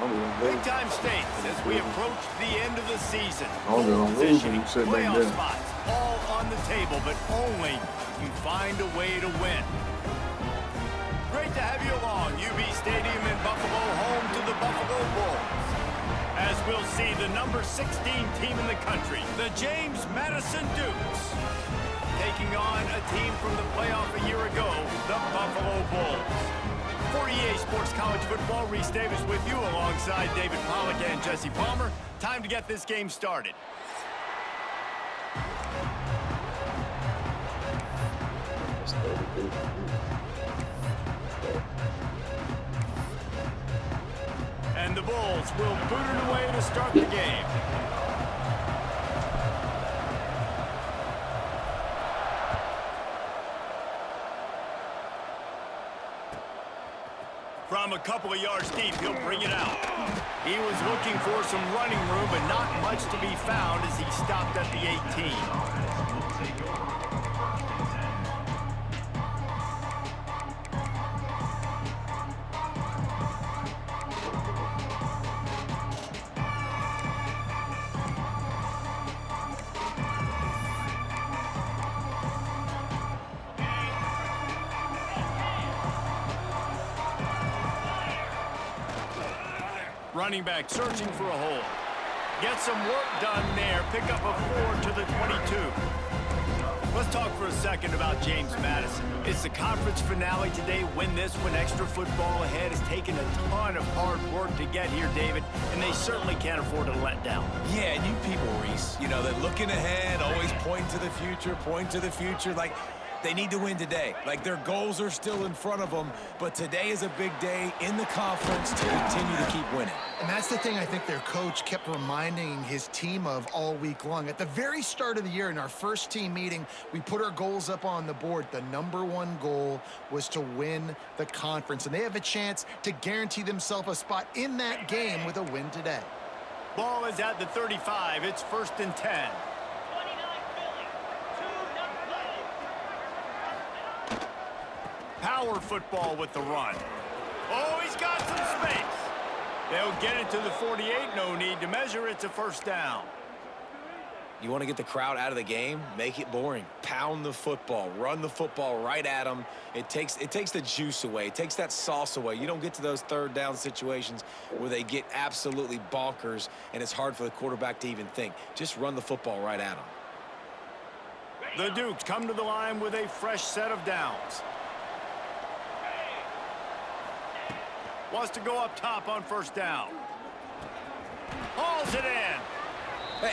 Big time stakes as we approach the end of the season. I'm gonna lose when you sit back Playoff there. spots all on the table, but only if you find a way to win. Great to have you along. UB Stadium in Buffalo, home to the Buffalo Bulls. As we'll see the number 16 team in the country, the James Madison Dukes, taking on a team from the playoff a year ago, the Buffalo Bulls. For EA Sports College Football, Reese Davis with you alongside David Pollack and Jesse Palmer. Time to get this game started. And the Bulls will boot it away to start the game. From a couple of yards deep, he'll bring it out. He was looking for some running room, but not much to be found as he stopped at the 18. Running back searching for a hole. Get some work done there. Pick up a 4 to the 22. Let's talk for a second about James Madison. It's the conference finale today. Win this one. Extra football ahead. Has taken a ton of hard work to get here, David, and they certainly can't afford to let down. Yeah, and you people, Reese, you know, they're looking ahead, always point to the future, like they need to win today. Like their goals are still in front of them, but today is a big day in the conference to continue to keep winning. And that's the thing I think their coach kept reminding his team of all week long. At the very start of the year in our first team meeting, we put our goals up on the board. The #1 goal was to win the conference, and they have a chance to guarantee themselves a spot in that game with a win today. Ball is at the 35. It's 1st and 10. Power football with the run. Oh, he's got some space. They'll get it to the 48. No need to measure. It's a 1st down. You want to get the crowd out of the game? Make it boring. Pound the football. Run the football right at them. It takes the juice away. It takes that sauce away. You don't get to those 3rd down situations where they get absolutely bonkers, and it's hard for the quarterback to even think. Just run the football right at them. The Dukes come to the line with a fresh set of downs. Wants to go up top on 1st down. Hauls it in.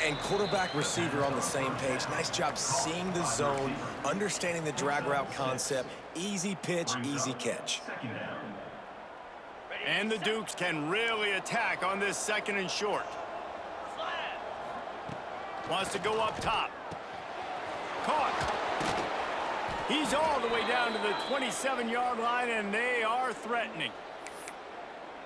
And quarterback receiver on the same page. Nice job seeing the zone, understanding the drag route concept. Easy pitch, easy catch. And the Dukes can really attack on this 2nd and short. Wants to go up top. Caught. He's all the way down to the 27-yard line, and they are threatening.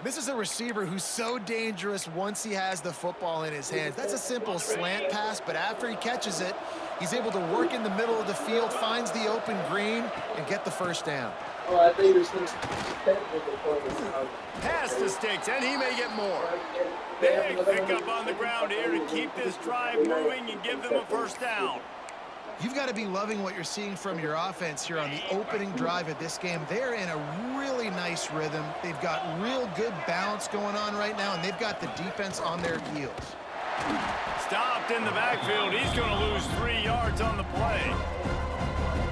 This is a receiver who's so dangerous once he has the football in his hands. That's a simple slant pass, but after he catches it, he's able to work in the middle of the field, finds the open green, and get the 1st down. Pass the sticks, and he may get more. Big pickup on the ground here to keep this drive moving and give them a 1st down. You've got to be loving what you're seeing from your offense here on the opening drive of this game. They're in a really nice rhythm. They've got real good balance going on right now, and they've got the defense on their heels. Stopped in the backfield. He's going to lose 3 yards on the play.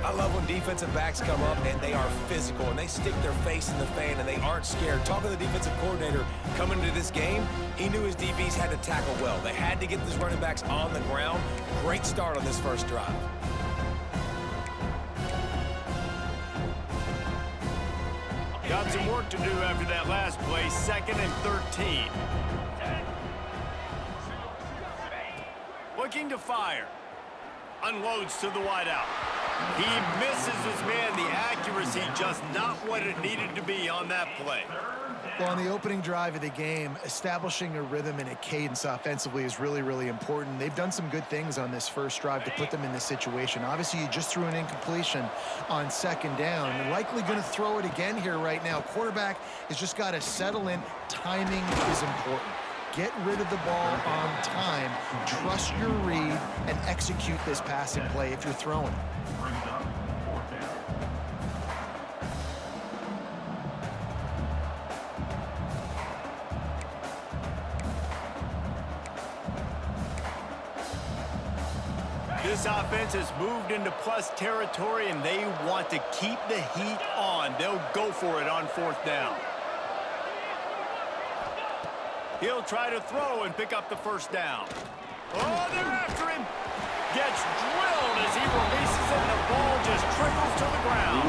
I love when defensive backs come up and they are physical and they stick their face in the fan and they aren't scared. Talking to the defensive coordinator coming into this game, he knew his DBs had to tackle well. They had to get these running backs on the ground. Great start on this 1st drive. Got some work to do after that last play. 2nd and 13. Looking to fire. Unloads to the wideout. He misses his man. The accuracy just not what it needed to be on that play. Well, on the opening drive of the game, establishing a rhythm and a cadence offensively is really, really important. They've done some good things on this first drive to put them in this situation. Obviously, you just threw an incompletion on second down. You're likely going to throw it again here right now. Quarterback has just got to settle in. Timing is important. Get rid of the ball on time. Trust your read and execute this passing play if you're throwing it. This offense has moved into plus territory, and they want to keep the heat on. They'll go for it on fourth down. He'll try to throw and pick up the first down. Oh, they're after him. Gets drilled as he releases it, and the ball just trickles to the ground.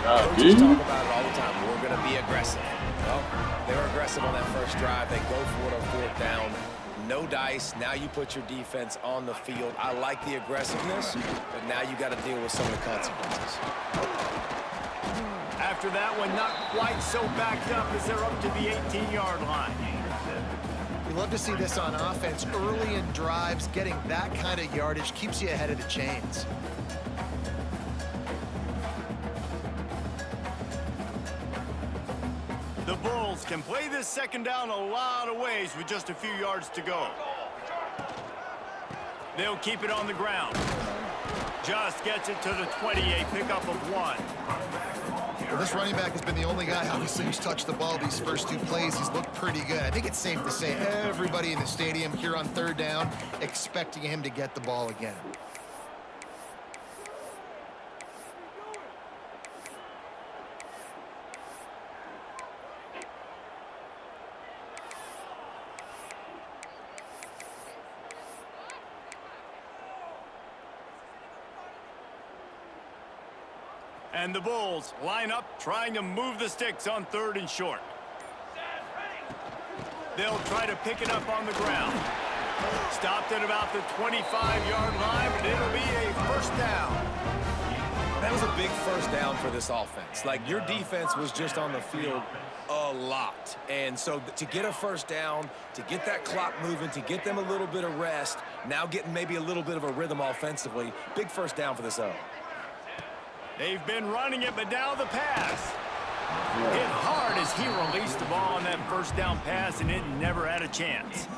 Coaches talk about it all the time. We're going to be aggressive. Well, they were aggressive on that first drive. They go for it on fourth down. No dice. Now you put your defense on the field. I like the aggressiveness, but now you got to deal with some of the consequences. After that one, not quite so backed up as they're up to the 18-yard line. You love to see this on offense. Early in drives, getting that kind of yardage keeps you ahead of the chains. The Bulls can play this second down a lot of ways with just a few yards to go. They'll keep it on the ground. Just gets it to the 28, pickup of 1. Well, this running back has been the only guy, obviously, who's touched the ball these first two plays. He's looked pretty good. I think it's safe to say everybody in the stadium here on third down expecting him to get the ball again. And the Bulls line up, trying to move the sticks on third and short. They'll try to pick it up on the ground. Stopped at about the 25-yard line, but it'll be a first down. That was a big first down for this offense. Like, your defense was just on the field a lot. And so to get a first down, to get that clock moving, to get them a little bit of rest, now getting maybe a little bit of a rhythm offensively, big first down for this O. They've been running it, but now the pass. Hit hard as he released the ball on that first down pass, and it never had a chance.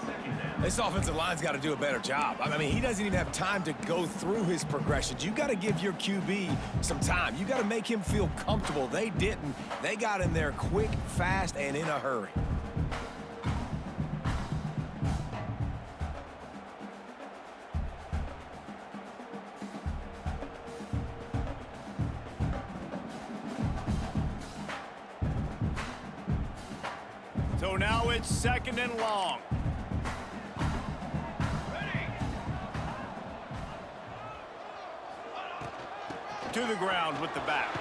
This offensive line's got to do a better job. I mean, he doesn't even have time to go through his progressions. You got to give your QB some time. You got to make him feel comfortable. They didn't. They got in there quick, fast, and in a hurry. So now it's second and long. To the ground with the back.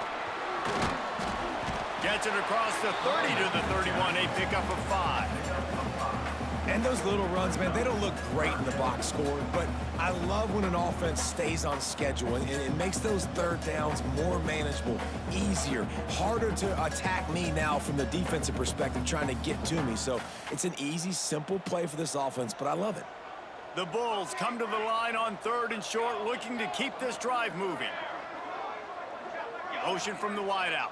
Gets it across the 30 to the 31, a pickup of 5. And those little runs, man, they don't look great in the box score, but I love when an offense stays on schedule, and it makes those third downs more manageable, easier, harder to attack me now from the defensive perspective trying to get to me. So it's an easy, simple play for this offense, but I love it. The Bulls come to the line on third and short, looking to keep this drive moving. Motion from the wideout.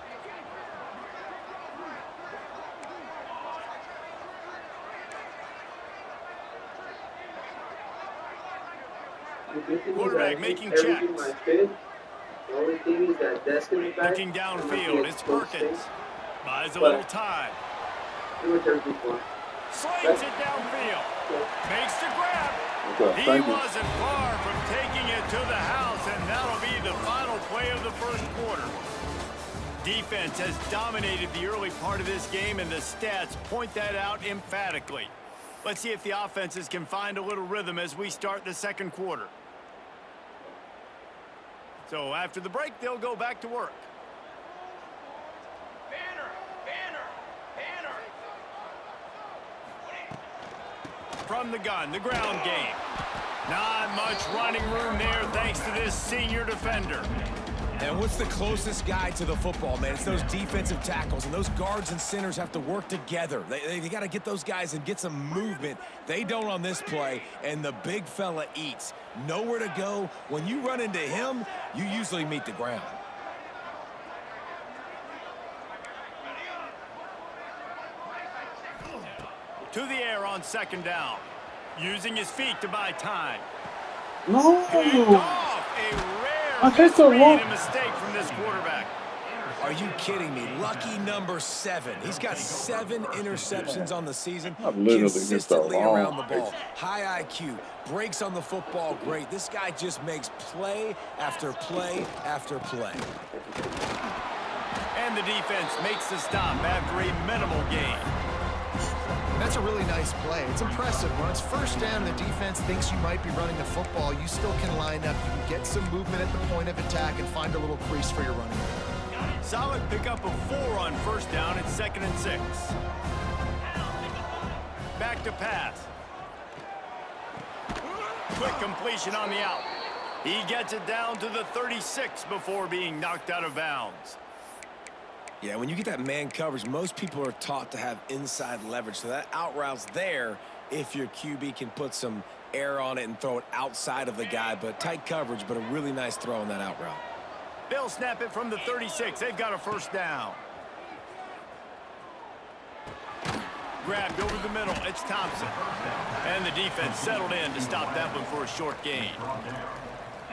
Quarterback making checks. The only thing is that desk in the back. Looking downfield, it's Perkins. Buys a little time. Slings it downfield. Makes the grab. He wasn't far from taking it to the house, and that'll be the final play of the first quarter. Defense has dominated the early part of this game, and the stats point that out emphatically. Let's see if the offenses can find a little rhythm as we start the second quarter. So after the break, they'll go back to work. From the gun, the ground game. Not much running room there thanks to this senior defender. And what's the closest guy to the football, man? It's those defensive tackles, and those guards and centers have to work together. They got to get those guys and get some movement. They don't on this play, and the big fella eats. Nowhere to go. When you run into him, you usually meet the ground. To the air on second down. Using his feet to buy time. No. Picked off. A rare misread and mistake from this quarterback. Are you kidding me? Lucky number 7. He's got 7 interceptions on the season. Consistently around the ball. High IQ. Breaks on the football great. This guy just makes play after play after play. And the defense makes the stop after a minimal gain. That's a really nice play. It's impressive. When it's first down and the defense thinks you might be running the football, you still can line up. You can get some movement at the point of attack and find a little crease for your running back. Solid pickup of 4 on first down at 2nd and 6. Back to pass. Quick completion on the out. He gets it down to the 36 before being knocked out of bounds. Yeah, when you get that man coverage, most people are taught to have inside leverage. So that out route's there if your QB can put some air on it and throw it outside of the guy. But tight coverage, but a really nice throw on that out route. They'll snap it from the 36. They've got a first down. Grabbed over the middle. It's Thompson. And the defense settled in to stop that one for a short gain.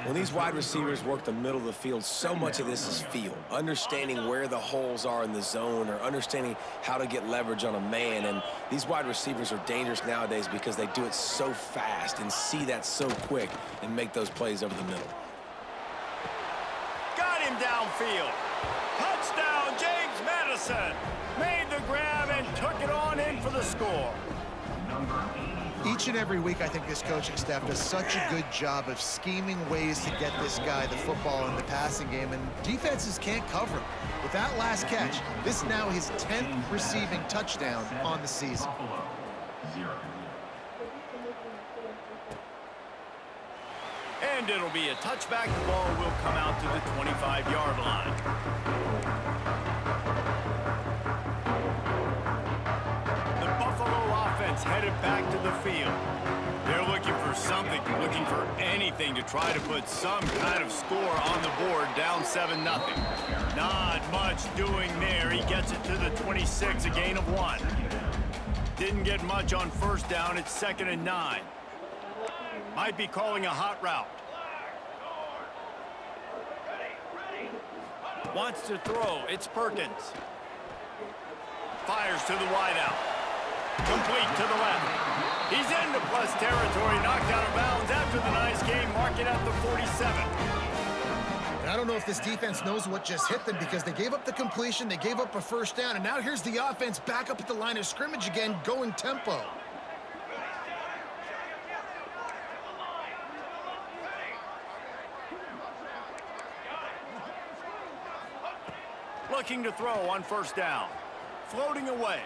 When these wide receivers work the middle of the field, so much of this is feel. Understanding where the holes are in the zone or understanding how to get leverage on a man. And these wide receivers are dangerous nowadays because they do it so fast and see that so quick and make those plays over the middle. Got him downfield. Touchdown, James Madison. Made the grab and took it on in for the score. Each and every week, I think this coaching staff does such a good job of scheming ways to get this guy the football in the passing game, and defenses can't cover him. With that last catch, this is now his 10th receiving touchdown on the season. And it'll be a touchback. The ball will come out to the 25-yard line. Headed back to the field. They're looking for something, looking for anything to try to put some kind of score on the board, down 7-0. Not much doing there. He gets it to the 26, a gain of 1. Didn't get much on first down. It's 2nd and 9. Might be calling a hot route. Wants to throw. It's Perkins. Fires to the wideout. Complete to the left. He's into plus territory, knocked out of bounds after the nice game, marking at the 47. I don't know if this defense knows what just hit them because they gave up the completion, they gave up a first down, and now here's the offense back up at the line of scrimmage again, going tempo. Looking to throw on first down. Floating away.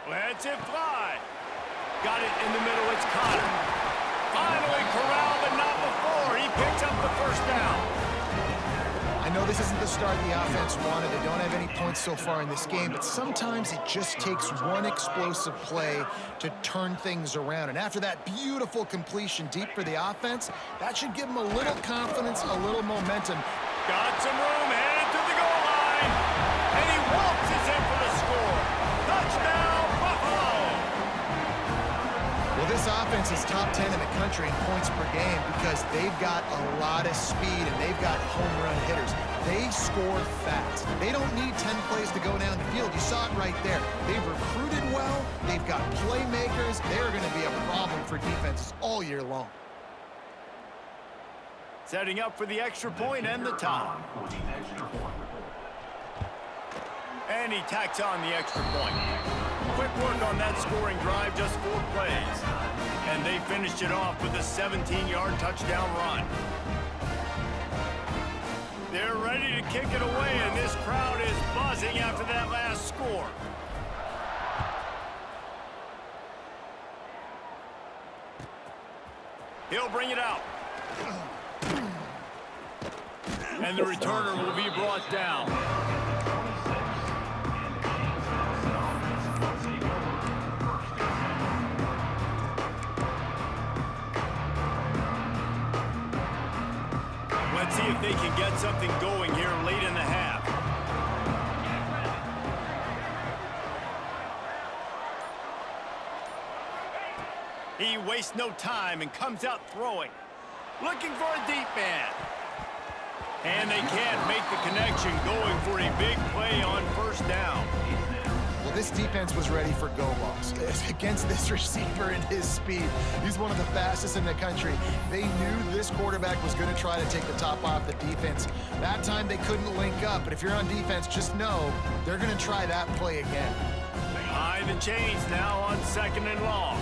Lets it fly. Got it in the middle. It's Connor. Finally corralled, but not before. He picks up the first down. I know this isn't the start the offense wanted. They don't have any points so far in this game, but sometimes it just takes one explosive play to turn things around. And after that beautiful completion deep for the offense, that should give them a little confidence, a little momentum. Got some room, headed to the goal line. And he waltzes in for the score. Touchdown. This offense is top 10 in the country in points per game because they've got a lot of speed and they've got home run hitters. They score fast. They don't need 10 plays to go down the field. You saw it right there. They've recruited well. They've got playmakers. They're going to be a problem for defenses all year long. Setting up for the extra point and the tie. And he tacks on the extra point. Quick work on that scoring drive, just 4 plays. And they finished it off with a 17-yard touchdown run. They're ready to kick it away, and this crowd is buzzing after that last score. He'll bring it out. And the returner will be brought down. Let's see if they can get something going here late in the half. He wastes no time and comes out throwing. Looking for a deep man. And they can't make the connection, going for a big play on first down. Well, this defense was ready for go balls against this receiver and his speed. He's one of the fastest in the country. They knew this quarterback was going to try to take the top off the defense. That time they couldn't link up, but if you're on defense, just know they're going to try that play again. Behind the chains now on 2nd and long.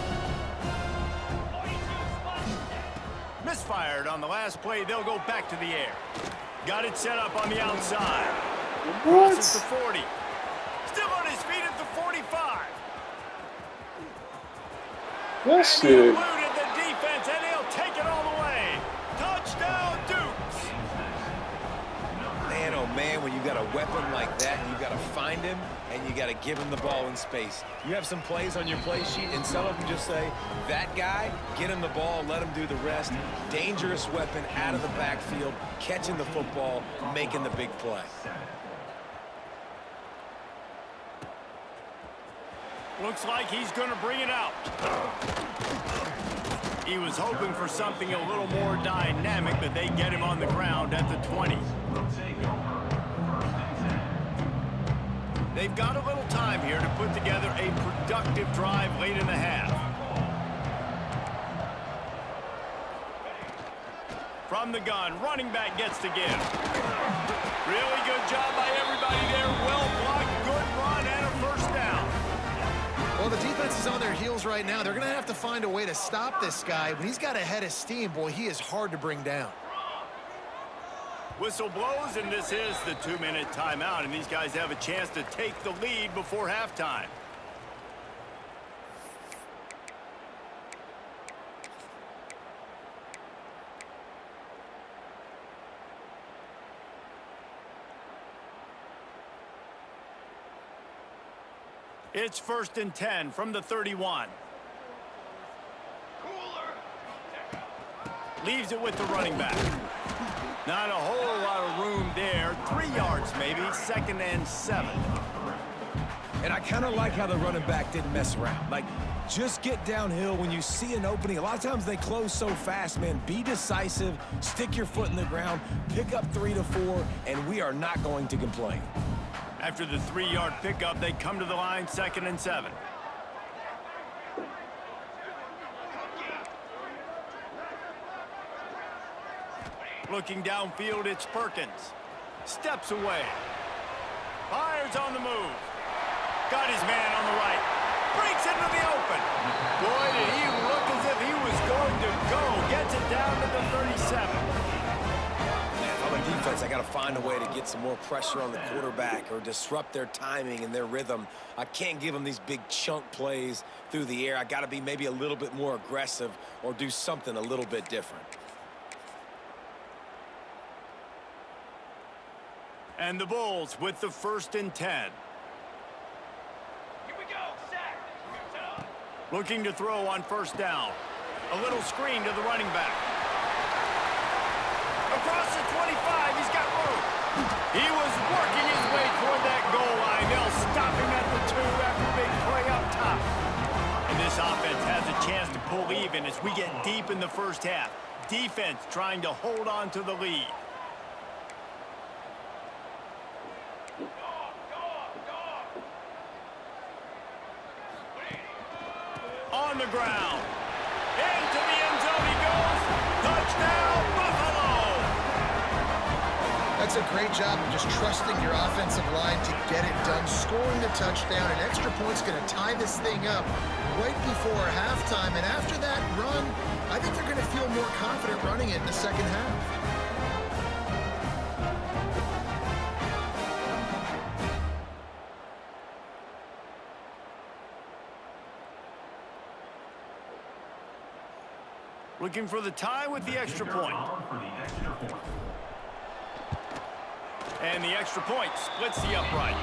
Misfired on the last play. They'll go back to the air. Got it set up on the outside. Crosses the 40. Still on his feet at the 45. Yes, And he dude. eluded the defense, and he'll take it all the way. Touchdown, Dukes. Man, oh man, when you got a weapon like that, you got to find him and you got to give him the ball in space. You have some plays on your play sheet, and some of them just say, that guy, get him the ball, let him do the rest. Dangerous weapon out of the backfield, catching the football, making the big play. Looks like he's going to bring it out. He was hoping for something a little more dynamic, but they get him on the ground at the 20. They've got a little time here to put together a productive drive late in the half. From the gun, running back gets to give. Really good job by everybody there. Well blocked, good run, and a first down. Well, the defense is on their heels right now. They're going to have to find a way to stop this guy. When he's got a head of steam, boy, he is hard to bring down. Whistle blows, and this is the 2-minute timeout, and these guys have a chance to take the lead before halftime. It's 1st and 10 from the 31. Leaves it with the running back. Not a whole lot of room there. 3 yards maybe. 2nd and 7. And I kind of like how the running back didn't mess around. Like, just get downhill when you see an opening. A lot of times they close so fast, man. Be decisive. Stick your foot in the ground. Pick up 3 to 4, and we are not going to complain. After the 3-yard pickup, they come to the line, 2nd and 7. Looking downfield, it's Perkins. Steps away. Fires on the move. Got his man on the right. Breaks into the open. Boy, did he look as if he was going to go. Gets it down to the 37. On the defense, I got to find a way to get some more pressure on the quarterback or disrupt their timing and their rhythm. I can't give them these big chunk plays through the air. I got to be maybe a little bit more aggressive or do something a little bit different. And the Bulls with the 1st and 10. Here we go, sack. Looking to throw on 1st down. A little screen to the running back. Across the 25, he's got room. He was working his way toward that goal line. They'll stop him at the 2 after a big play up top. And this offense has a chance to pull even as we get deep in the first half. Defense trying to hold on to the lead. On the ground. Into the end zone he goes. Touchdown, Buffalo! That's a great job of just trusting your offensive line to get it done. Scoring the touchdown, an extra point's going to tie this thing up right before halftime. And after that run, I think they're going to feel more confident running it in the second half. Looking for the tie with the extra point. And the extra point splits the uprights.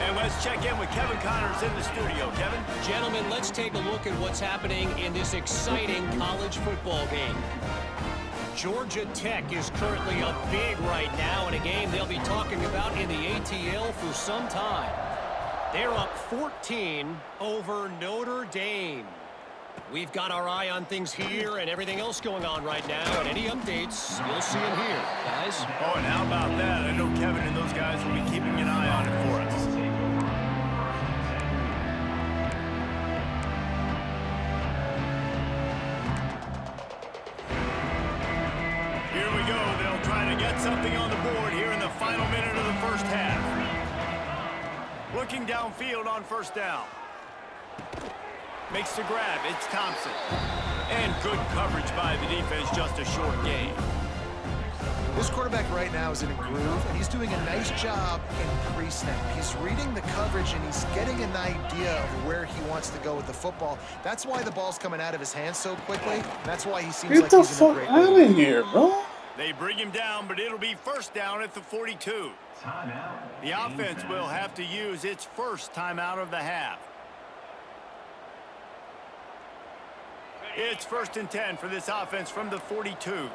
And let's check in with Kevin Connors in the studio. Kevin? Gentlemen, let's take a look at what's happening in this exciting college football game. Georgia Tech is currently up big right now in a game they'll be talking about in the ATL for some time. They're up 14 over Notre Dame. We've got our eye on things here and everything else going on right now, and any updates, you'll see them here, guys. Oh, and how about that? I know Kevin and those guys will be keeping an eye on it for us. Here we go. They'll try to get something on the board here in the final minute of the first half. Looking downfield on first down. Makes the grab. It's Thompson. And good coverage by the defense, just a short gain. This quarterback right now is in a groove, and he's doing a nice job in pre-snap. He's reading the coverage, and he's getting an idea of where he wants to go with the football. That's why the ball's coming out of his hands so quickly. That's why he seems like he's in a great mood. Get the fuck out of here, bro. They bring him down, but it'll be first down at the 42. The offense will have to use its first timeout of the half. It's 1st and 10 for this offense from the 42.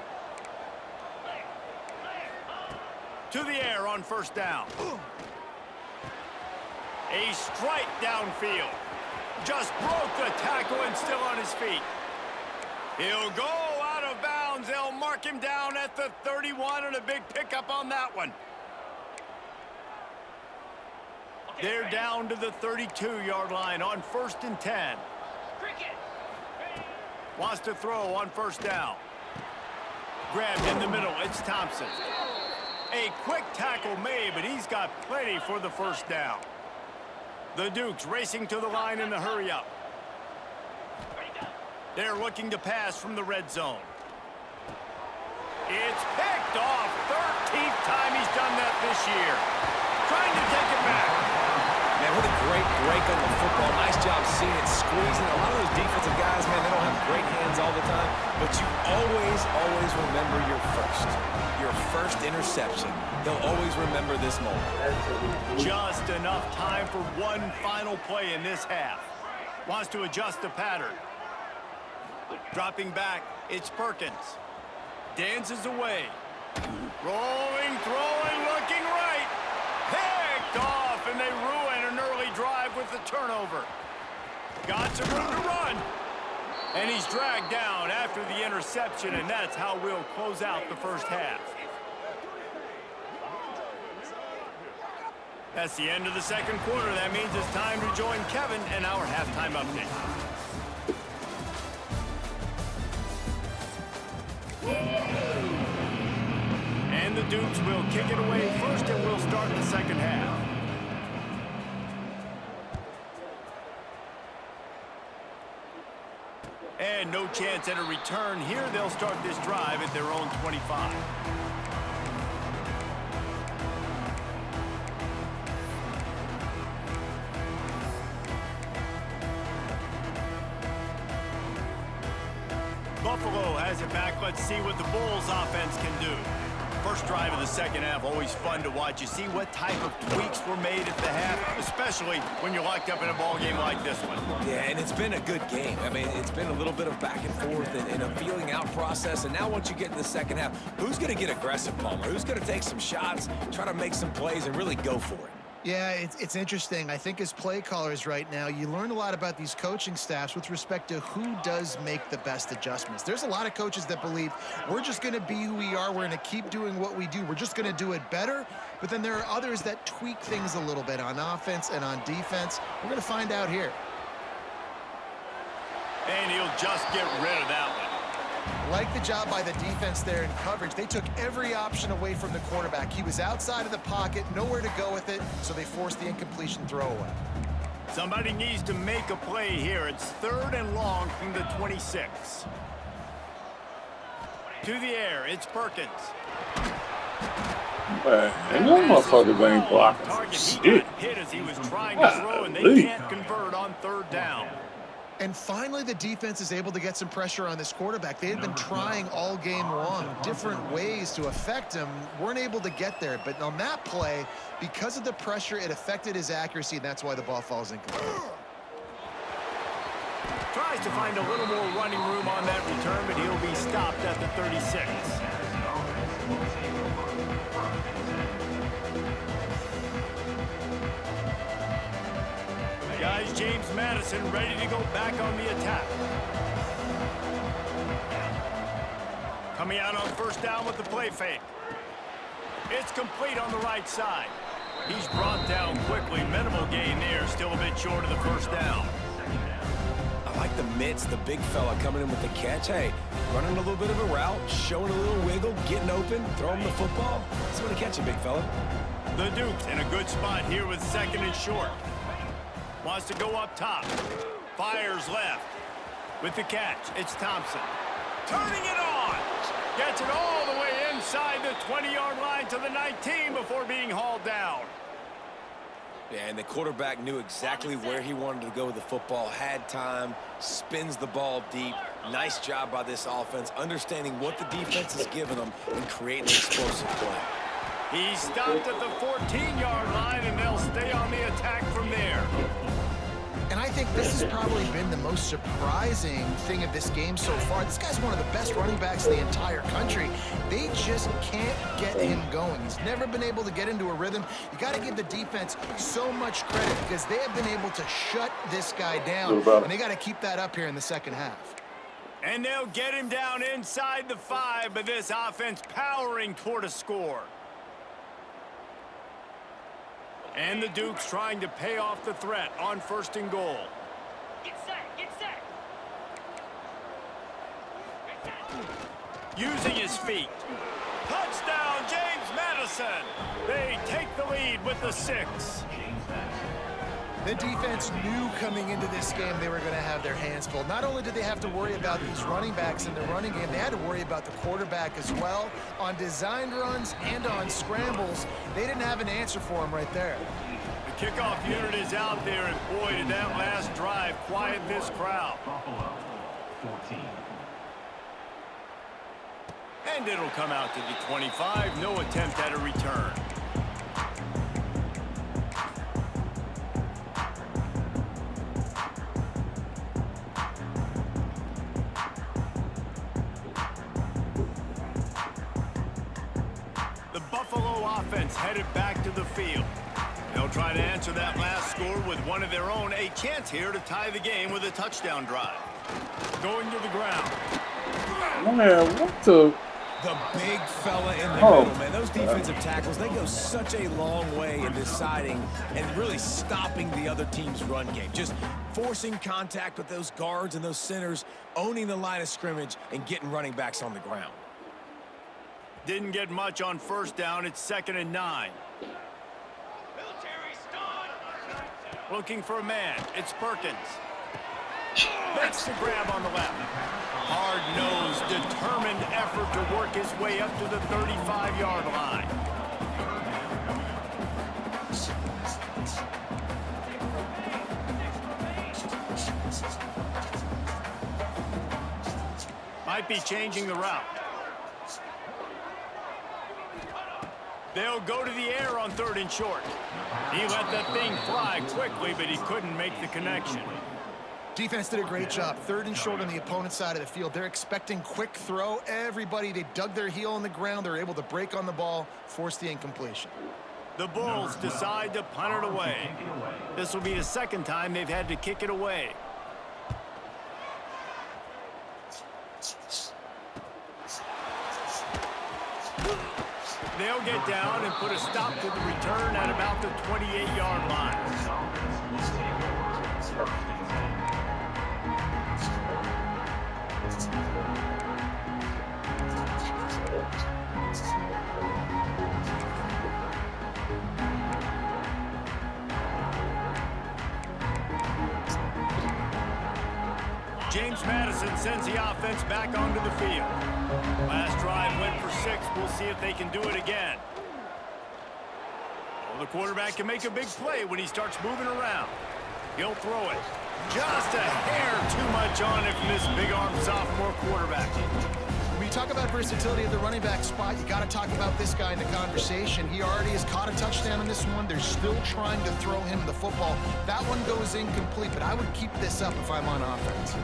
To the air on first down. A strike downfield. Just broke the tackle and still on his feet. He'll go out of bounds. They'll mark him down at the 31 and a big pickup on that one. They're down to the 32-yard line on 1st and 10. Wants to throw on first down. Grabbed in the middle. It's Thompson. A quick tackle made, but he's got plenty for the first down. The Dukes racing to the line in the hurry-up. They're looking to pass from the red zone. It's picked off. 13th time he's done that this year. Trying to take it back. Man, what a great break on the football. Nice job seeing it squeezing. A lot of those defensive guys, man, they don't have great hands all the time, but you always remember your first interception. They'll always remember this moment. Just enough time for one final play in this half. Wants to adjust the pattern. Dropping back, it's Perkins. Dances away. Rolling, throwing, looking right. Picked off, and they ruin an early drive with the turnover. Got some room to run. And he's dragged down after the interception, and that's how we'll close out the first half. That's the end of the second quarter. That means it's time to join Kevin and our halftime update. And the Dukes will kick it away first, and we'll start the second half. And no chance at a return here. They'll start this drive at their own 25. Buffalo has it back. Let's see what the Bulls offense can do. First drive of the second half, always fun to watch. You see what type of tweaks were made at the half, especially when you're locked up in a ball game like this one. Yeah, and it's been a good game. I mean, it's been a little bit of back and forth and a feeling out process. And now once you get in the second half, who's going to get aggressive, Palmer? Who's going to take some shots, try to make some plays, and really go for it? Yeah, it's interesting. I think as play callers right now, you learn a lot about these coaching staffs with respect to who does make the best adjustments. There's a lot of coaches that believe we're just going to be who we are. We're going to keep doing what we do. We're just going to do it better. But then there are others that tweak things a little bit on offense and on defense. We're going to find out here. And he'll just get rid of that one. Like the job by the defense there in coverage. They took every option away from the quarterback. He was outside of the pocket, nowhere to go with it, so they forced the incompletion throwaway. Somebody needs to make a play here. It's 3rd and long from the 26. To the air, it's Perkins. And them motherfuckers ain't blocking Target, shit. he got hit as he was trying to throw, and they can't convert on 3rd down. And finally, the defense is able to get some pressure on this quarterback. They had been trying all game long, different ways to affect him, weren't able to get there. But on that play, because of the pressure, it affected his accuracy, and that's why the ball falls incomplete. Tries to find a little more running room on that return, but he'll be stopped at the 36. Guys, James Madison ready to go back on the attack. Coming out on first down with the play fake. It's complete on the right side. He's brought down quickly. Minimal gain there, still a bit short of the first down. I like the mitts, the big fella coming in with the catch. Hey, running a little bit of a route, showing a little wiggle, getting open, throwing the football. That's when to catch it, big fella. The Dukes in a good spot here with second and short. Wants to go up top. Fires left. With the catch, it's Thompson. Turning it on. Gets it all the way inside the 20-yard line to the 19 before being hauled down. Yeah, and the quarterback knew exactly where he wanted to go with the football, had time, spins the ball deep. Nice job by this offense, understanding what the defense is giving them and creating an explosive play. He's stopped at the 14-yard line, and they'll stay on the attack from there. And I think this has probably been the most surprising thing of this game so far. This guy's one of the best running backs in the entire country. They just can't get him going. He's never been able to get into a rhythm. You got to give the defense so much credit because they have been able to shut this guy down, and they got to keep that up here in the second half. And they'll get him down inside the 5, but this offense powering toward a score. And the Dukes trying to pay off the threat on first and goal. Get set, get set. Using his feet. Touchdown, James Madison. They take the lead with the 6. The defense knew coming into this game they were going to have their hands full. Not only did they have to worry about these running backs in the running game, they had to worry about the quarterback as well. On designed runs and on scrambles, they didn't have an answer for him right there. The kickoff unit is out there, and boy, did that last drive quiet this crowd. Buffalo, 14. And it'll come out to the 25. No attempt at a return. The Buffalo offense headed back to the field. They'll try to answer that last score with one of their own. A chance here to tie the game with a touchdown drive. Going to the ground. Man, what the? The big fella in the middle, man. Those defensive tackles, they go such a long way in deciding and really stopping the other team's run game. Just forcing contact with those guards and those centers, owning the line of scrimmage, and getting running backs on the ground. Didn't get much on first down. It's 2nd and 9. Looking for a man. It's Perkins. Makes the grab on the left. Hard-nosed, determined effort to work his way up to the 35-yard line. Might be changing the route. They'll go to the air on 3rd and short. He let that thing fly quickly, but he couldn't make the connection. Defense did a great job. 3rd and short on the opponent's side of the field. They're expecting quick throw. Everybody, they dug their heel on the ground. They're able to break on the ball, force the incompletion. The Bulls decide to punt it away. This will be the 2nd time they've had to kick it away. They'll get down and put a stop to the return at about the 28-yard line. James Madison sends the offense back onto the field. Last drive went for 6. We'll see if they can do it again. Well, the quarterback can make a big play when he starts moving around. He'll throw it. Just a hair too much on it from this big-arm sophomore quarterback. When you talk about versatility of the running back spot, you got to talk about this guy in the conversation. He already has caught a touchdown in this one. They're still trying to throw him the football. That one goes incomplete, but I would keep this up if I'm on offense.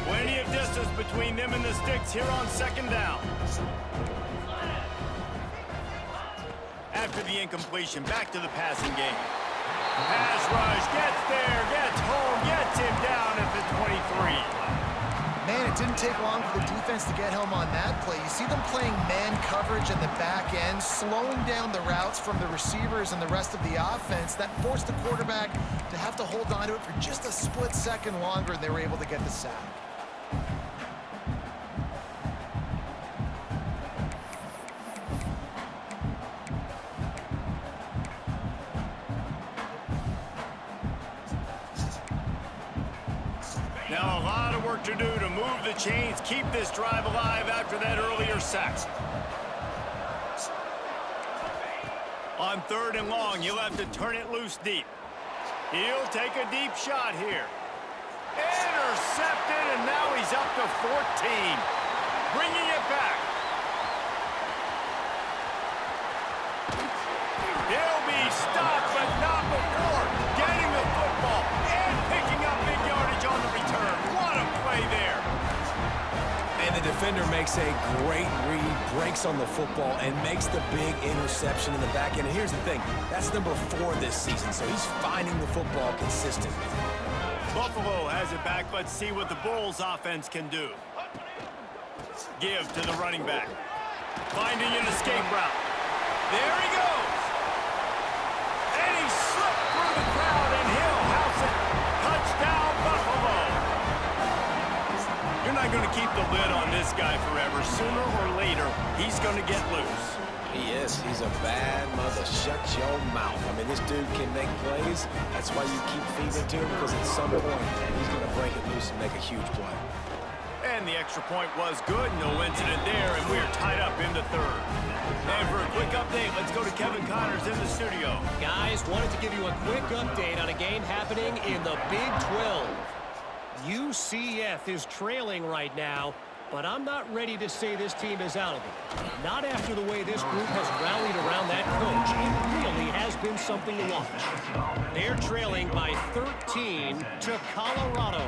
Plenty of distance between them and the sticks here on second down. After the incompletion, back to the passing game. Pass rush, gets there, gets home, gets him down at the 23. Man, it didn't take long for the defense to get home on that play. You see them playing man coverage in the back end, slowing down the routes from the receivers and the rest of the offense. That forced the quarterback to have to hold on to it for just a split second longer, and they were able to get the sack. Now a lot of work to do to move the chains, keep this drive alive after that earlier sack. On third and long, you'll have to turn it loose deep. He'll take a deep shot here. Intercepted, and now he's up to 14. Bringing it back. He'll be stopped, but not before getting the football and picking up big yardage on the return. What a play there. And the defender makes a great read, breaks on the football, and makes the big interception in the back end. And here's the thing, that's number 4 this season, so he's finding the football consistently. Buffalo has it back. Let's see what the Bulls offense can do. Give to the running back. Finding an escape route. There he goes. And he slipped through the crowd, and he'll house it. Touchdown, Buffalo. You're not going to keep the lid on this guy forever. Sooner or later, he's going to get loose. He is. He's a bad mother. Shut your mouth. I mean, this dude can make plays. That's why you keep feeding it to him, because at some point, he's going to break it loose and make a huge play. And the extra point was good. No incident there, and we're tied up in the third. And for a quick update, let's go to Kevin Connors in the studio. Guys, wanted to give you a quick update on a game happening in the Big 12. UCF is trailing right now, but I'm not ready to say this team is out of it. Not after the way this group has rallied around that coach. It really has been something to watch. They're trailing by 13 to Colorado.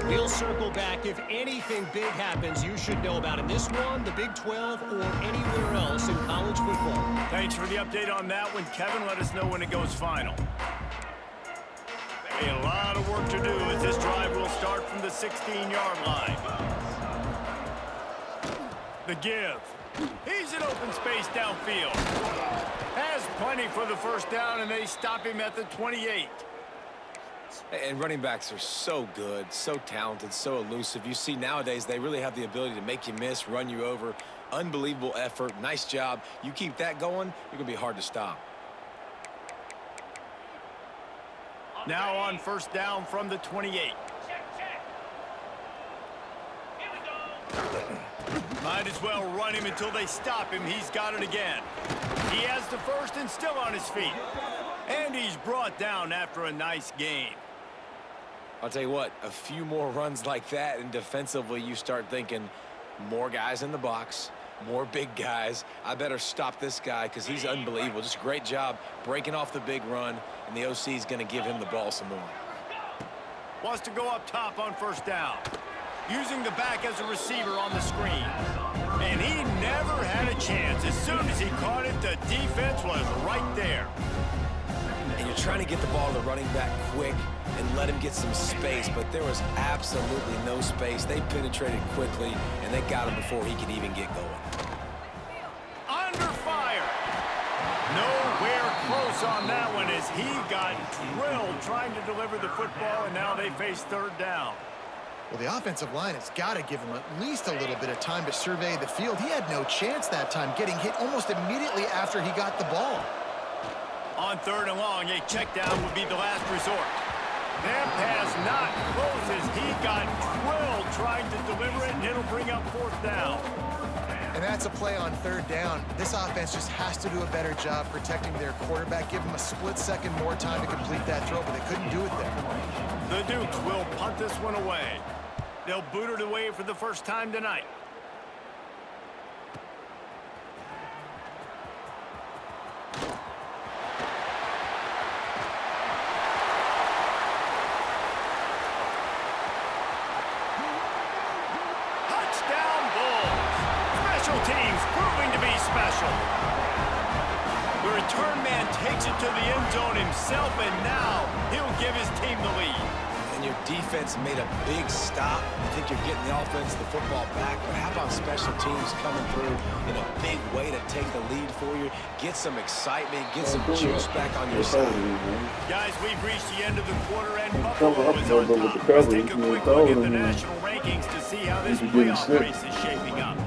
We'll circle back. If anything big happens, you should know about it. This one, the Big 12, or anywhere else in college football. Thanks for the update on that one, Kevin. Let us know when it goes final. A lot of work to do as this drive will start from the 16-yard line. The give. He's in open space downfield. Has plenty for the first down, and they stop him at the 28. And running backs are so good, so talented, so elusive. You see nowadays they really have the ability to make you miss, run you over. Unbelievable effort. Nice job. You keep that going, you're going to be hard to stop. Now on first down from the 28. Might as well run him until they stop him. He's got it again. He has the first and still on his feet. And he's brought down after a nice gain. I'll tell you what, a few more runs like that, and defensively you start thinking more guys in the box, more big guys. I better stop this guy because he's unbelievable. Just a great job breaking off the big run, and the OC is going to give him the ball some more. Wants to go up top on first down. Using the back as a receiver on the screen. And he never had a chance. As soon as he caught it, the defense was right there. And you're trying to get the ball to the running back quick and let him get some space, but there was absolutely no space. They penetrated quickly, and they got him before he could even get going. Under fire. Nowhere close on that one as he got drilled trying to deliver the football, and now they face third down. Well, the offensive line has got to give him at least a little bit of time to survey the field. He had no chance that time, getting hit almost immediately after he got the ball. On third and long, a check down would be the last resort. That pass not close as he got drilled trying to deliver it, and it'll bring up fourth down. And that's a play on third down. This offense just has to do a better job protecting their quarterback. Give them a split second more time to complete that throw, but they couldn't do it there. The Dukes will punt this one away. They'll boot it away for the first time tonight. Touchdown Bulls. Special teams proving to be special. The return man takes it to the end zone himself, and now he'll give his team the lead. And your defense made a big stop. I think you're getting the offense the football back, but how about special teams coming through in a big way to take the lead for you? Get some excitement, get some juice back on your side. Guys, we've reached the end of the quarter, and Buffalo is on top. Let's take a quick look at the national rankings to see how this playoff race is shaping up.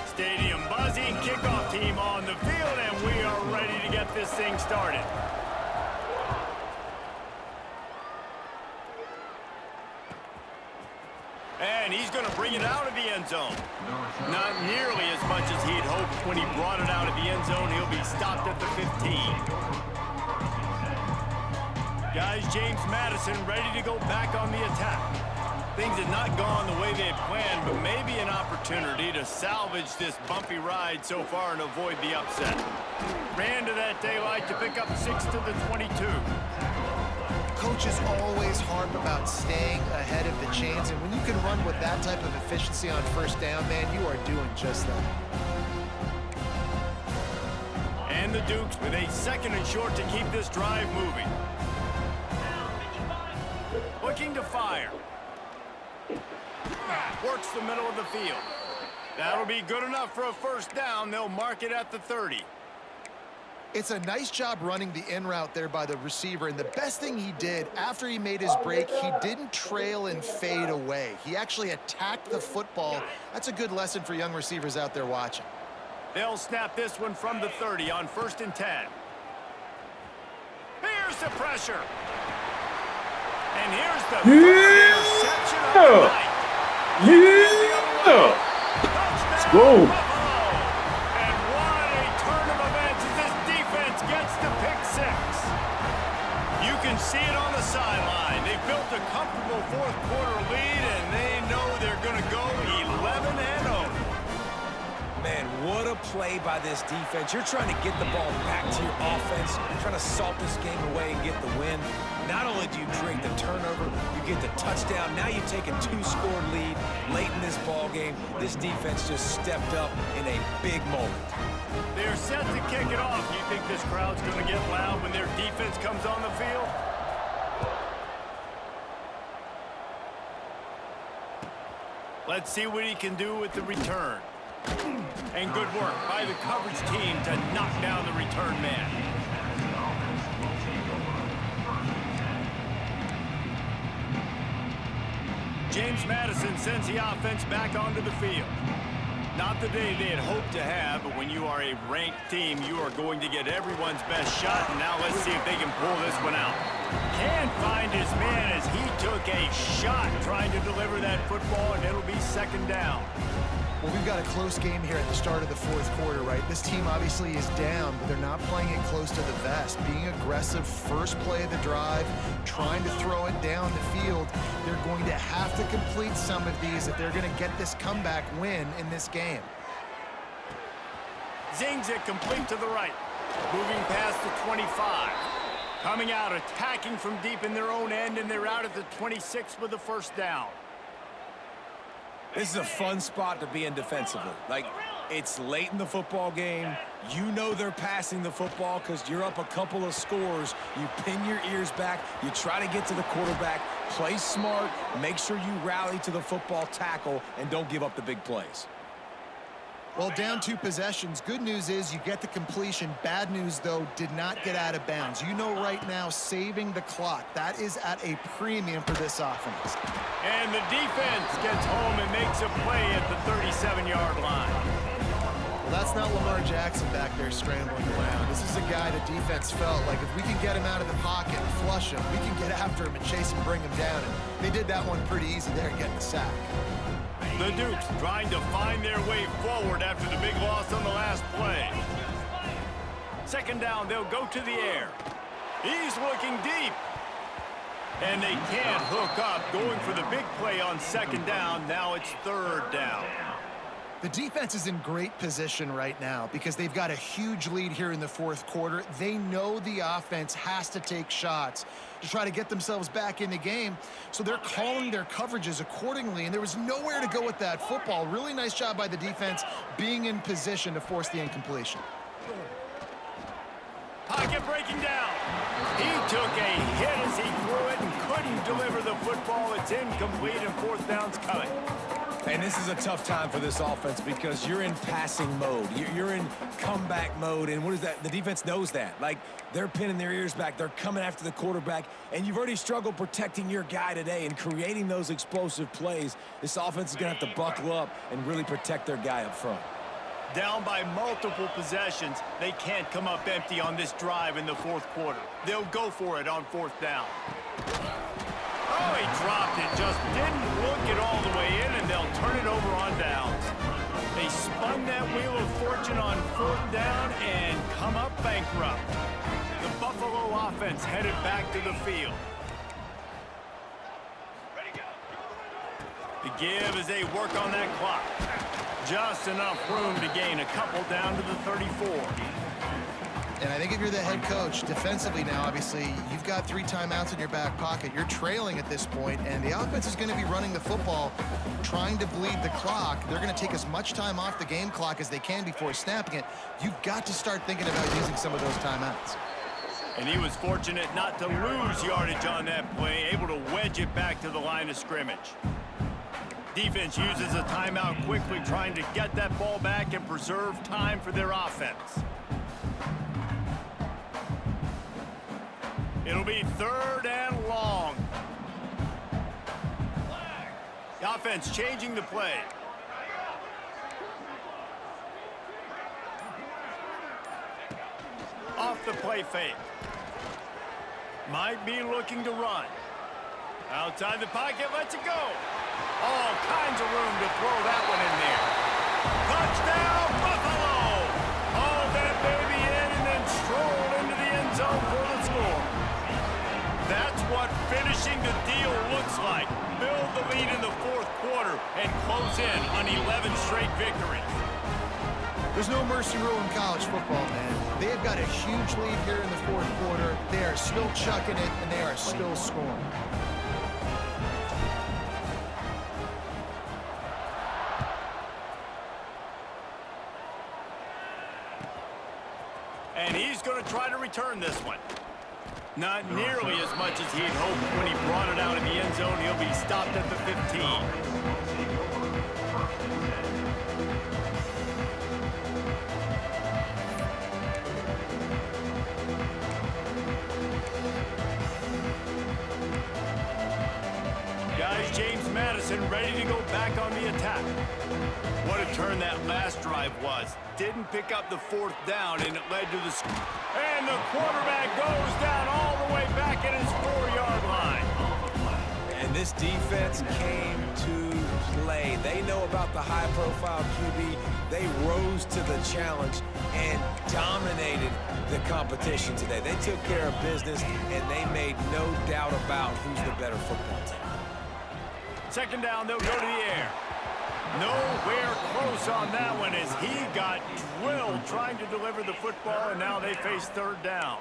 Stadium buzzing, kickoff team on the field, and we are ready to get this thing started. And he's going to bring it out of the end zone. Not nearly as much as he'd hoped when he brought it out of the end zone. He'll be stopped at the 15. Guys, James Madison ready to go back on the attack. Things had not gone the way they had planned, but maybe an opportunity to salvage this bumpy ride so far and avoid the upset. Ran to that daylight to pick up 6 to the 22. Coaches always harp about staying ahead of the chains, and when you can run with that type of efficiency on first down, man, you are doing just that. And the Dukes with a 2nd and short to keep this drive moving. Looking to fire. Works the middle of the field. That'll be good enough for a first down. They'll mark it at the 30. It's a nice job running the in route there by the receiver, and the best thing he did after he made his break, he didn't trail and fade away. He actually attacked the football. That's a good lesson for young receivers out there watching. They'll snap this one from the 30 on 1st and 10. Here's the pressure. And here's the interception of the night. Let's go. And what a turn of events as this defense gets the pick 6. You can see it on the sideline. They built a comfortable 4th quarter lead, and they know they're going to go 11-0. Man, what a play by this defense. You're trying to get the ball back to your offense. You're trying to salt this game away and get the win. Not only do you create the turnover, you get the touchdown. Now you take a 2-score lead late in this ball game. This defense just stepped up in a big moment. They're set to kick it off. Do you think this crowd's going to get loud when their defense comes on the field? Let's see what he can do with the return. And good work by the coverage team to knock down the return man. James Madison sends the offense back onto the field. Not the day they had hoped to have, but when you are a ranked team, you are going to get everyone's best shot. And now let's see if they can pull this one out. Can't find his man as he took a shot trying to deliver that football, and it'll be 2nd down. Well, we've got a close game here at the start of the 4th quarter, right? This team obviously is down, but they're not playing it close to the vest. Being aggressive, first play of the drive, trying to throw it down the field. They're going to have to complete some of these if they're going to get this comeback win in this game. Zings it complete to the right. Moving past the 25. Coming out, attacking from deep in their own end, and they're out at the 26 with the first down. This is a fun spot to be in defensively. Like, it's late in the football game. You know they're passing the football because you're up a couple of scores. You pin your ears back. You try to get to the quarterback. Play smart. Make sure you rally to the football tackle and don't give up the big plays. Well, down 2 possessions. Good news is you get the completion. Bad news, though, did not get out of bounds. You know right now, saving the clock. That is at a premium for this offense. And the defense gets home and makes a play at the 37-yard line. That's not Lamar Jackson back there scrambling around. This is a guy the defense felt like if we can get him out of the pocket and flush him, we can get after him and chase him, bring him down. And they did that one pretty easy there, getting the sack. The Dukes trying to find their way forward after the big loss on the last play. Second down, they'll go to the air. He's looking deep. And they can't hook up, going for the big play on second down. Now it's third down. The defense is in great position right now because they've got a huge lead here in the fourth quarter. They know the offense has to take shots to try to get themselves back in the game, so they're calling their coverages accordingly, and there was nowhere to go with that football. Really nice job by the defense being in position to force the incompletion. Pocket breaking down. He took a hit as he threw it and couldn't deliver the football. It's incomplete and fourth down's coming. And this is a tough time for this offense because you're in passing mode. You're in comeback mode, and what is that? The defense knows that. Like, they're pinning their ears back. They're coming after the quarterback, and you've already struggled protecting your guy today and creating those explosive plays. This offense is going to have to buckle up and really protect their guy up front. Down by multiple possessions, they can't come up empty on this drive in the fourth quarter. They'll go for it on fourth down. Oh, he dropped it, just didn't look it all the way in, and they'll turn it over on downs. They spun that wheel of fortune on fourth down and come up bankrupt. The Buffalo offense headed back to the field. The give as they work on that clock. Just enough room to gain a couple down to the 34. And I think if you're the head coach, defensively now, obviously, you've got 3 timeouts in your back pocket. You're trailing at this point, and the offense is going to be running the football, trying to bleed the clock. They're going to take as much time off the game clock as they can before snapping it. You've got to start thinking about using some of those timeouts. And he was fortunate not to lose yardage on that play, able to wedge it back to the line of scrimmage. Defense uses a timeout quickly, trying to get that ball back and preserve time for their offense. It'll be third and long. The offense changing the play. Off the play fake. Might be looking to run. Outside the pocket, lets it go. All kinds of room to throw that one in there. Touchdown, Buffalo! Haul that baby in and then stroll into the end zone for the score. That's what finishing the deal looks like. Build the lead in the fourth quarter and close in on 11 straight victories. There's no mercy rule in college football, man. They have got a huge lead here in the fourth quarter. They are still chucking it, and they are still scoring. And he's going to try to return this one. Not nearly as much as he had hoped when he brought it out in the end zone. He'll be stopped at the 15. Guys, James Madison ready to go back on the attack. What a turn that last drive was. Didn't pick up the fourth down, and it led to the... And the quarterback goes down all the way back at his 4-yard line. And this defense came to play. They know about the high-profile QB. They rose to the challenge and dominated the competition today. They took care of business, and they made no doubt about who's the better football team. Second down, they'll go to the air. Nowhere close on that one as he got drilled trying to deliver the football, and now they face third down.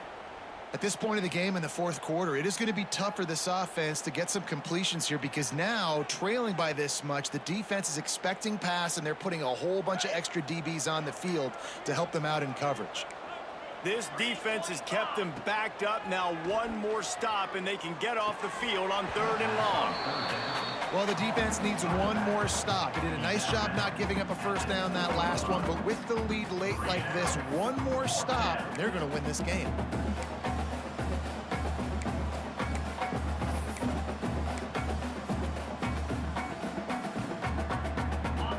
At this point of the game in the fourth quarter, it is going to be tough for this offense to get some completions here because now, trailing by this much, the defense is expecting pass, and they're putting a whole bunch of extra DBs on the field to help them out in coverage. This defense has kept them backed up. Now one more stop, and they can get off the field on third and long. Well, the defense needs one more stop. They did a nice job not giving up a first down that last one, but with the lead late like this, one more stop, and they're going to win this game.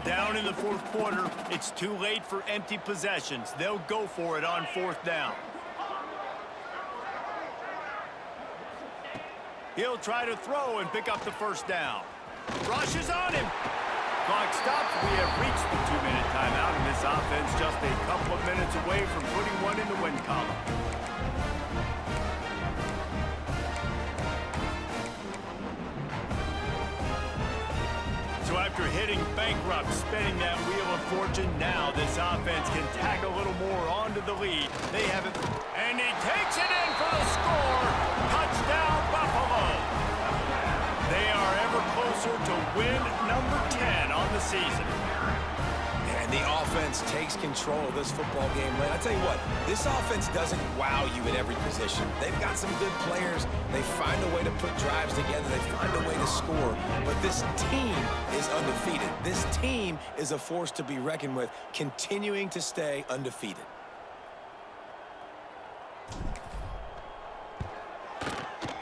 Down in the fourth quarter. It's too late for empty possessions. They'll go for it on fourth down. He'll try to throw and pick up the first down. Rushes on him. Clock stops. We have reached the 2-minute timeout, and this offense just a couple of minutes away from putting one in the win column. So after hitting bankrupt, spinning that wheel of fortune, now this offense can tack a little more onto the lead. They have it, and he takes it in for the score. Touchdown, Buffalo. They are ever closer to win number 10 on the season. And the offense takes control of this football game. I tell you what, this offense doesn't wow you at every position. They've got some good players. They find a way to put drives together. They find a way to score. But this team is undefeated. This team is a force to be reckoned with, continuing to stay undefeated.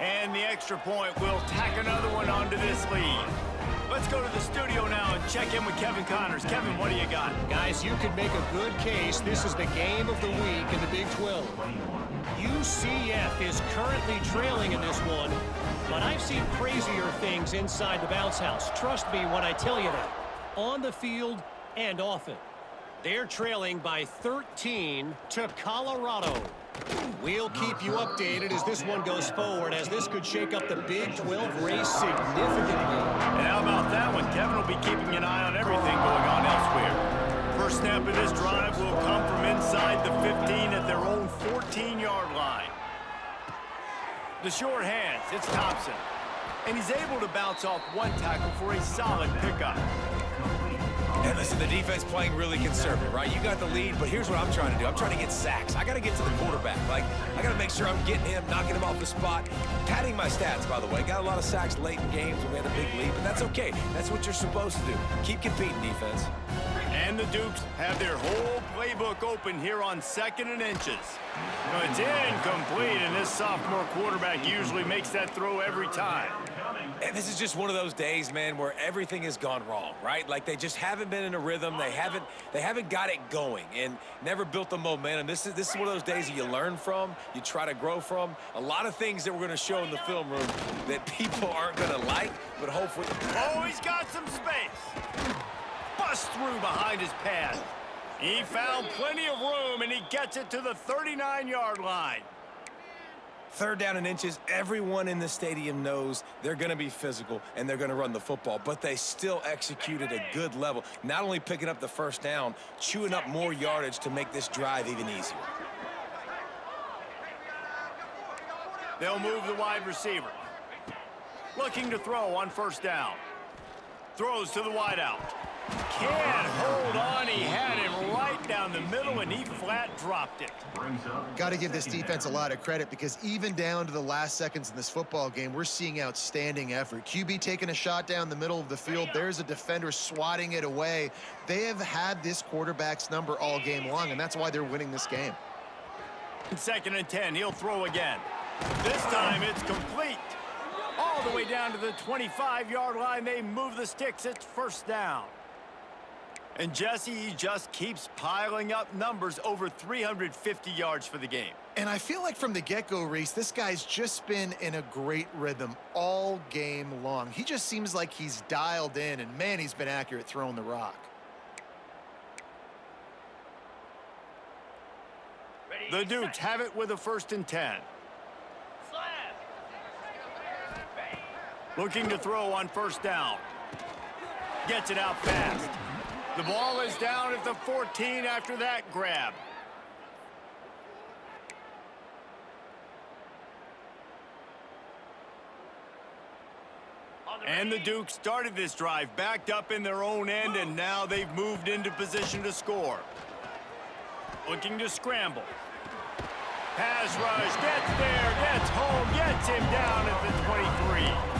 And the extra point will tack another one onto this lead. Let's go to the studio now and check in with Kevin Connors. Kevin, what do you got? Guys, you could make a good case. This is the game of the week in the Big 12. UCF is currently trailing in this one, but I've seen crazier things inside the Bawce house. Trust me when I tell you that. On the field and off it. They're trailing by 13 to Colorado. We'll keep you updated as this one goes forward, as this could shake up the Big 12 race significantly. And how about that one? Kevin will be keeping an eye on everything going on elsewhere. First snap of this drive will come from inside the 15 at their own 14-yard line. The short hands, it's Thompson. And he's able to bounce off one tackle for a solid pickup. And listen, the defense playing really conservative, right? You got the lead, but here's what I'm trying to do. I'm trying to get sacks. I got to get to the quarterback. Like, I got to make sure I'm getting him, knocking him off the spot. Padding my stats, by the way. Got a lot of sacks late in games when we had a big lead, but that's okay. That's what you're supposed to do. Keep competing, defense. And the Dukes have their whole playbook open here on 2nd and inches. Now, it's incomplete, and this sophomore quarterback usually makes that throw every time. And this is just one of those days, man, where everything has gone wrong, right? Like, they just haven't been in a rhythm. They haven't got it going and never built the momentum. This is one of those days that you learn from, you try to grow from. A lot of things that we're going to show in the film room that people aren't going to like, but hopefully... Oh, he's got some space. Bust through behind his pad. He found plenty of room, and he gets it to the 39-yard line. 3rd down and inches, everyone in the stadium knows they're going to be physical and they're going to run the football, but they still execute at a good level, not only picking up the first down, chewing up more yardage to make this drive even easier. They'll move the wide receiver. Looking to throw on 1st down. Throws to the wideout. Can't hold on. He had him right down the middle, and he flat dropped it. Got to give this defense a lot of credit, because even down to the last seconds in this football game, we're seeing outstanding effort. QB taking a shot down the middle of the field. There's a defender swatting it away. They have had this quarterback's number all game long, and that's why they're winning this game. 2nd and 10. He'll throw again. This time it's complete. All the way down to the 25-yard line. They move the sticks. It's 1st down. And Jesse, he just keeps piling up numbers, over 350 yards for the game. And I feel like from the get-go, Reese, this guy's just been in a great rhythm all game long. He just seems like he's dialed in, and man, he's been accurate throwing the rock. The Dukes have it with a 1st and 10. Looking to throw on 1st down. Gets it out fast. The ball is down at the 14 after that grab. And the Dukes started this drive backed up in their own end, and now they've moved into position to score. Looking to scramble. Pass rush, gets there, gets home, gets him down at the 23.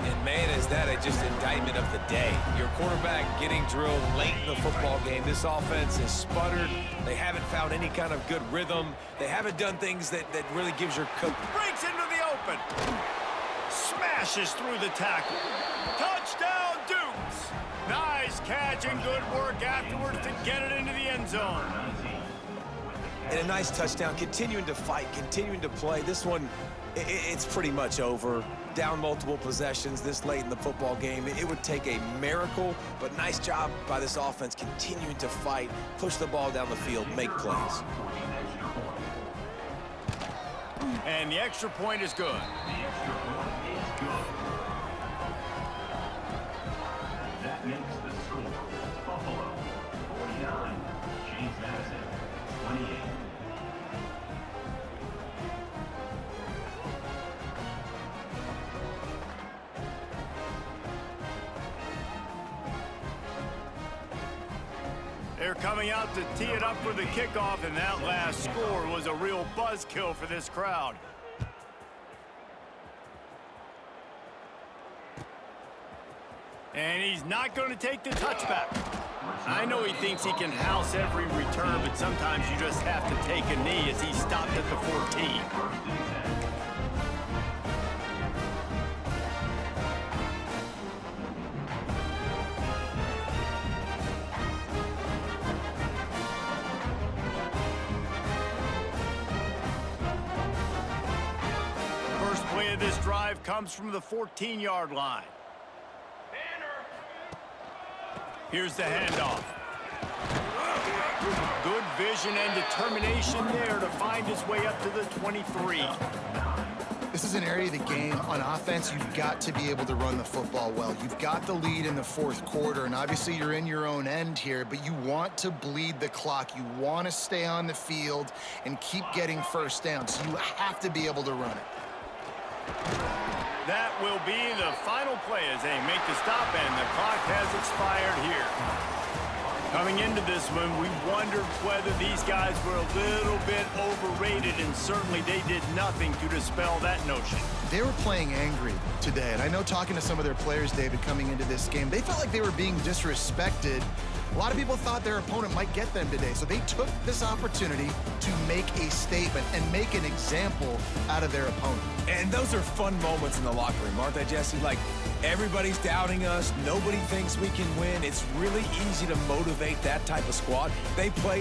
And man, is that just indictment of the day. Your quarterback getting drilled late in the football game. This offense is sputtered. They haven't found any kind of good rhythm. They haven't done things that really gives your coach. Breaks into the open. Smashes through the tackle. Touchdown, Dukes. Nice catch and good work afterwards to get it into the end zone. And a nice touchdown, continuing to fight, continuing to play. This one, it's pretty much over. Down multiple possessions this late in the football game. It would take a miracle, but nice job by this offense continuing to fight, push the ball down the field, make plays. And the extra point is good. That makes the score Buffalo 49, James Madison 28. They're coming out to tee it up for the kickoff, and that last score was a real buzzkill for this crowd. And he's not going to take the touchback. I know he thinks he can house every return, but sometimes you just have to take a knee as he stopped at the 14. First play of this drive comes from the 14-yard line. Here's the handoff. Good vision and determination there to find his way up to the 23. This is an area of the game on offense you've got to be able to run the football well. You've got the lead in the fourth quarter, and obviously you're in your own end here, but you want to bleed the clock. You want to stay on the field and keep getting first down, so you have to be able to run it. That will be the final play as they make the stop, and the clock has expired here. Coming into this one, we wondered whether these guys were a little bit overrated, and certainly they did nothing to dispel that notion. They were playing angry today, and I know talking to some of their players, David, coming into this game, they felt like they were being disrespected. A lot of people thought their opponent might get them today, so they took this opportunity to make a statement and make an example out of their opponent. And those are fun moments in the locker room, aren't they, Jesse? Like, everybody's doubting us. Nobody thinks we can win. It's really easy to motivate that type of squad. They play